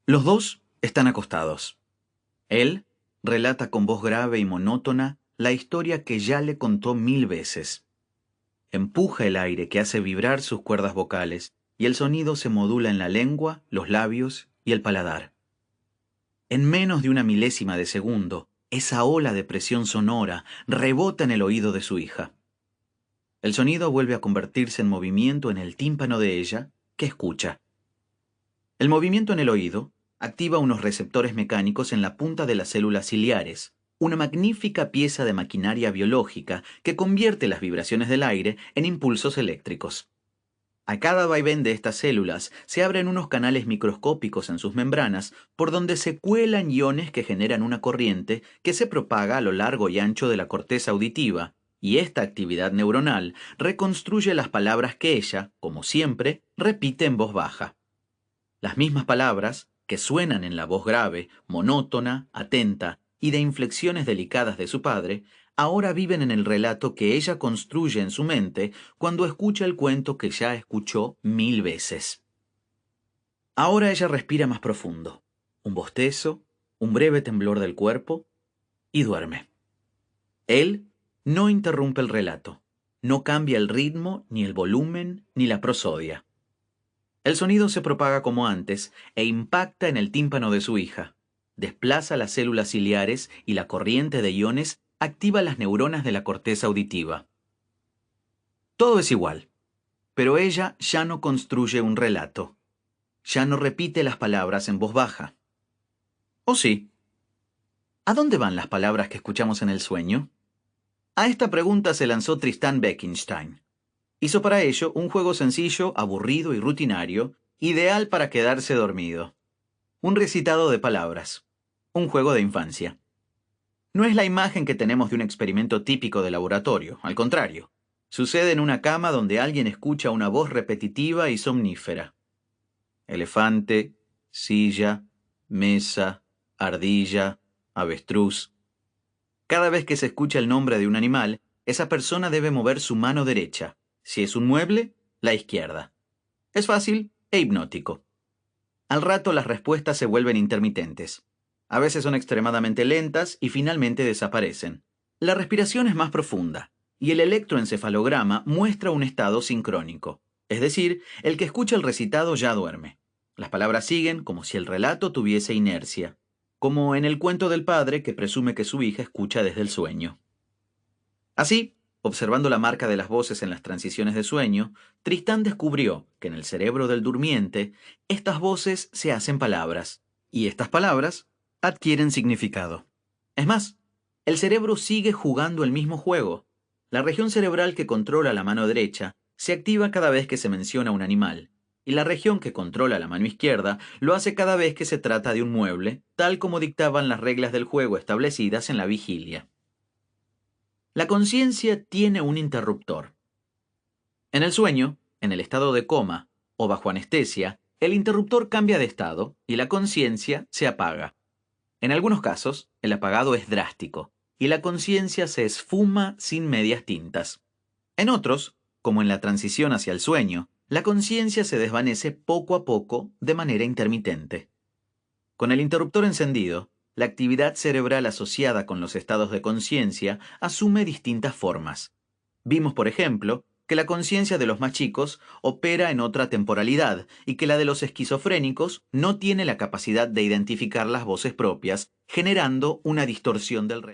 Los dos están acostados. Él relata con voz grave y monótona la historia que ya le contó 1000 veces. Empuja el aire que hace vibrar sus cuerdas vocales y el sonido se modula en la lengua, los labios y el paladar. En menos de una milésima de segundo, esa ola de presión sonora rebota en el oído de su hija. El sonido vuelve a convertirse en movimiento en el tímpano de ella, que escucha. El movimiento en el oído activa unos receptores mecánicos en la punta de las células ciliares, una magnífica pieza de maquinaria biológica que convierte las vibraciones del aire en impulsos eléctricos. A cada vaivén de estas células se abren unos canales microscópicos en sus membranas por donde se cuelan iones que generan una corriente que se propaga a lo largo y ancho de la corteza auditiva, y esta actividad neuronal reconstruye las palabras que ella, como siempre, repite en voz baja. Las mismas palabras, que suenan en la voz grave, monótona, atenta y de inflexiones delicadas de su padre, ahora viven en el relato que ella construye en su mente cuando escucha el cuento que ya escuchó 1000 veces. Ahora ella respira más profundo, un bostezo, un breve temblor del cuerpo, y duerme. Él no interrumpe el relato, no cambia el ritmo, ni el volumen, ni la prosodia. El sonido se propaga como antes e impacta en el tímpano de su hija. Desplaza las células ciliares y la corriente de iones activa las neuronas de la corteza auditiva. Todo es igual, pero ella ya no construye un relato. Ya no repite las palabras en voz baja. ¿O sí? ¿A dónde van las palabras que escuchamos en el sueño? A esta pregunta se lanzó Tristan Beckenstein. Hizo para ello un juego sencillo, aburrido y rutinario, ideal para quedarse dormido. Un recitado de palabras. Un juego de infancia. No es la imagen que tenemos de un experimento típico de laboratorio, al contrario. Sucede en una cama donde alguien escucha una voz repetitiva y somnífera. Elefante, silla, mesa, ardilla, avestruz. Cada vez que se escucha el nombre de un animal, esa persona debe mover su mano derecha. Si es un mueble, la izquierda. Es fácil e hipnótico. Al rato las respuestas se vuelven intermitentes. A veces son extremadamente lentas y finalmente desaparecen. La respiración es más profunda y el electroencefalograma muestra un estado sincrónico. Es decir, el que escucha el recitado ya duerme. Las palabras siguen como si el relato tuviese inercia, como en el cuento del padre que presume que su hija escucha desde el sueño. Así, observando la marca de las voces en las transiciones de sueño, Tristán descubrió que en el cerebro del durmiente estas voces se hacen palabras, y estas palabras adquieren significado. Es más, el cerebro sigue jugando el mismo juego. La región cerebral que controla la mano derecha se activa cada vez que se menciona un animal, y la región que controla la mano izquierda lo hace cada vez que se trata de un mueble, tal como dictaban las reglas del juego establecidas en la vigilia. La conciencia tiene un interruptor. En el sueño, en el estado de coma o bajo anestesia, el interruptor cambia de estado y la conciencia se apaga. En algunos casos, el apagado es drástico y la conciencia se esfuma sin medias tintas. En otros, como en la transición hacia el sueño, la conciencia se desvanece poco a poco de manera intermitente. Con el interruptor encendido, la actividad cerebral asociada con los estados de conciencia asume distintas formas. Vimos, por ejemplo, que la conciencia de los más chicos opera en otra temporalidad y que la de los esquizofrénicos no tiene la capacidad de identificar las voces propias, generando una distorsión del relato.